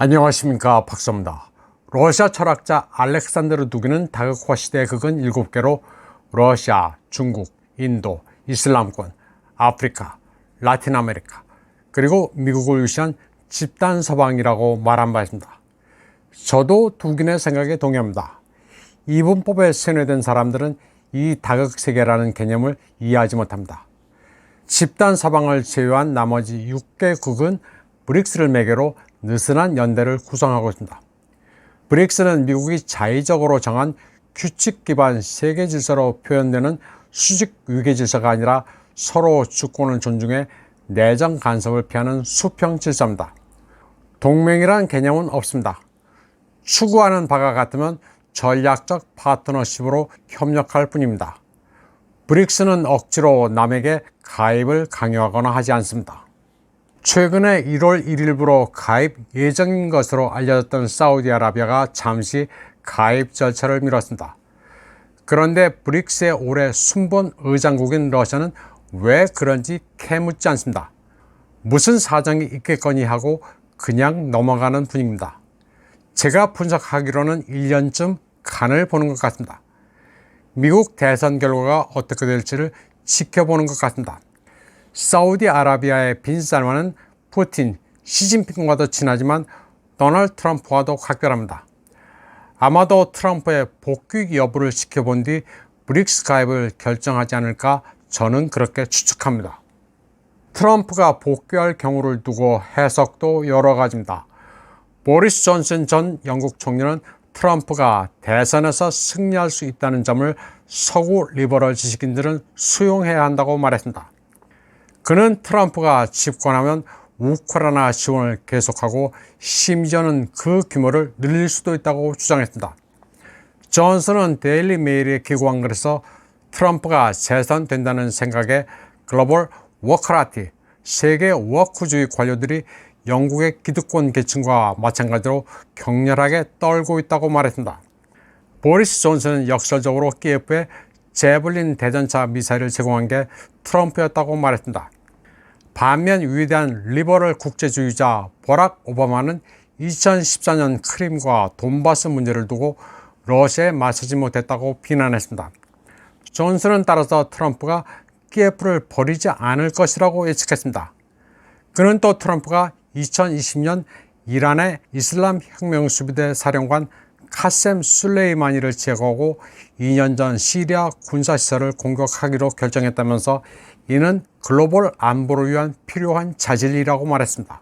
안녕하십니까, 박사입니다. 러시아 철학자 알렉산드르 두기는 다극화 시대의 극은 7개로 러시아, 중국, 인도, 이슬람권, 아프리카, 라틴 아메리카, 그리고 미국을 위시한 집단 서방이라고 말한 바 있습니다. 저도 두기의 생각에 동의합니다. 이분법에 세뇌된 사람들은 이 다극세계라는 개념을 이해하지 못합니다. 집단 서방을 제외한 나머지 6개 국은 브릭스를 매개로 느슨한 연대를 구성하고 있습니다. 브릭스는 미국이 자의적으로 정한 규칙 기반 세계 질서로 표현되는 수직 위계 질서가 아니라 서로 주권을 존중해 내정 간섭을 피하는 수평 질서입니다. 동맹이란 개념은 없습니다. 추구하는 바가 같으면 전략적 파트너십으로 협력할 뿐입니다. 브릭스는 억지로 남에게 가입을 강요하거나 하지 않습니다. 최근에 1월 1일부로 가입 예정인 것으로 알려졌던 사우디아라비아가 잠시 가입 절차를 미뤘습니다. 그런데 브릭스의 올해 순번 의장국인 러시아는 왜 그런지 캐묻지 않습니다. 무슨 사정이 있겠거니 하고 그냥 넘어가는 분위기입니다. 제가 분석하기로는 1년쯤 간을 보는 것 같습니다. 미국 대선 결과가 어떻게 될지를 지켜보는 것 같습니다. 사우디아라비아의 빈살만은 푸틴, 시진핑과도 친하지만 도널드 트럼프와도 각별합니다. 아마도 트럼프의 복귀 여부를 지켜본 뒤 브릭스 가입을 결정하지 않을까 저는 그렇게 추측합니다. 트럼프가 복귀할 경우를 두고 해석도 여러 가지입니다. 보리스 존슨 전 영국 총리는 트럼프가 대선에서 승리할 수 있다는 점을 서구 리버럴 지식인들은 수용해야 한다고 말했습니다. 그는 트럼프가 집권하면 우크라이나 지원을 계속하고 심지어는 그 규모를 늘릴 수도 있다고 주장했습니다. 존슨은 데일리 메일에 기고한 글에서 트럼프가 재선된다는 생각에 글로벌 워커라티, 세계 워크주의 관료들이 영국의 기득권 계층과 마찬가지로 격렬하게 떨고 있다고 말했습니다. 보리스 존슨은 역설적으로 키예프에 제블린 대전차 미사일을 제공한 게 트럼프였다고 말했습니다. 반면 위대한 리버럴 국제주의자 버락 오바마는 2014년 크림과 돈바스 문제를 두고 러시아에 맞서지 못했다고 비난했습니다. 존슨은 따라서 트럼프가 키예프를 버리지 않을 것이라고 예측했습니다. 그는 또 트럼프가 2020년 이란의 이슬람 혁명수비대 사령관 카셈 술레이마니를 제거하고 2년 전 시리아 군사시설을 공격하기로 결정했다면서 이는 글로벌 안보를 위한 필요한 자질이라고 말했습니다.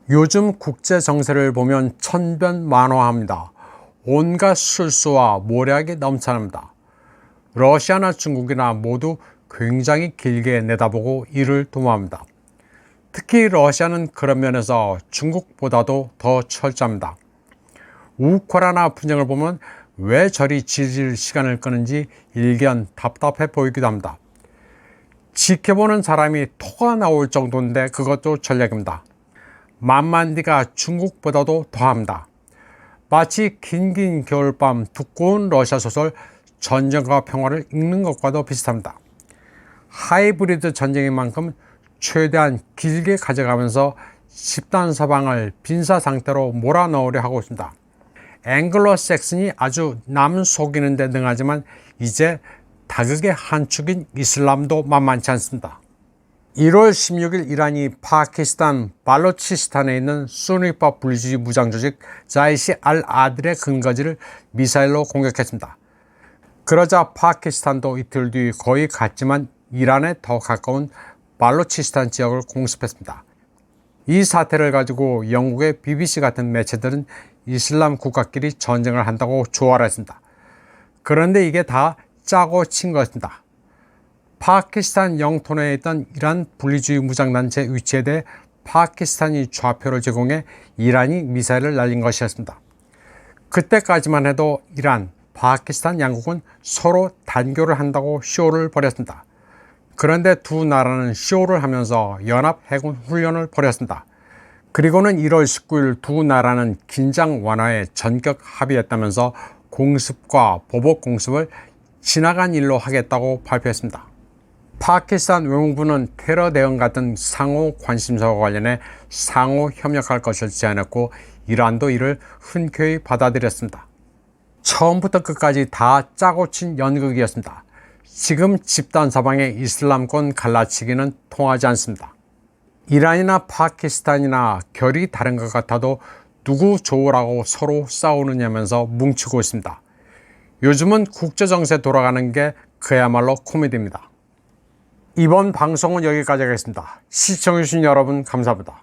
요즘 국제 정세를 보면 천변만화합니다. 온갖 술수와 모략이 넘쳐납니다. 러시아나 중국이나 모두 굉장히 길게 내다보고 이를 도모합니다. 특히 러시아는 그런 면에서 중국보다도 더 철저합니다. 우크라이나 분쟁을 보면 왜 저리 질질 시간을 끄는지 일견 답답해 보이기도 합니다. 지켜보는 사람이 토가 나올 정도인데 그것도 전략입니다. 만만디가 중국보다도 더합니다. 마치 긴긴 겨울밤 두꺼운 러시아 소설 전쟁과 평화를 읽는 것과도 비슷합니다. 하이브리드 전쟁인 만큼 최대한 길게 가져가면서 집단 서방을 빈사 상태로 몰아넣으려 하고 있습니다. 앵글로 섹슨이 아주 남 속이는 데 능하지만 이제 다극의 한 축인 이슬람도 만만치 않습니다. 1월 16일 이란이 파키스탄 발로치스탄에 있는 수니파 분리주의 무장조직 자이시 알-아들의 근거지를 미사일로 공격했습니다. 그러자 파키스탄도 이틀 뒤 거의 같지만 이란에 더 가까운 발로치스탄 지역을 공습했습니다. 이 사태를 가지고 영국의 BBC 같은 매체들은 이슬람 국가끼리 전쟁을 한다고 조아를 했습니다. 그런데 이게 다 짜고 친 것입니다. 파키스탄 영토 내에 있던 이란 분리주의 무장단체 위치에 대해 파키스탄이 좌표를 제공해 이란이 미사일을 날린 것이었습니다. 그때까지만 해도 이란, 파키스탄 양국은 서로 단교를 한다고 쇼를 벌였습니다. 그런데 두 나라는 쇼를 하면서 연합 해군 훈련을 벌였습니다. 그리고는 1월 19일 두 나라는 긴장 완화에 전격 합의했다면서 공습과 보복 공습을 지나간 일로 하겠다고 발표했습니다. 파키스탄 외무부는 테러 대응 같은 상호 관심사와 관련해 상호 협력할 것을 제안했고 이란도 이를 흔쾌히 받아들였습니다. 처음부터 끝까지 다 짜고 친 연극이었습니다. 지금 집단 사방의 이슬람권 갈라치기는 통하지 않습니다. 이란이나 파키스탄이나 결이 다른 것 같아도 누구 좋으라고 서로 싸우느냐면서 뭉치고 있습니다. 요즘은 국제정세 돌아가는 게 그야말로 코미디입니다. 이번 방송은 여기까지 하겠습니다. 시청해주신 여러분 감사합니다.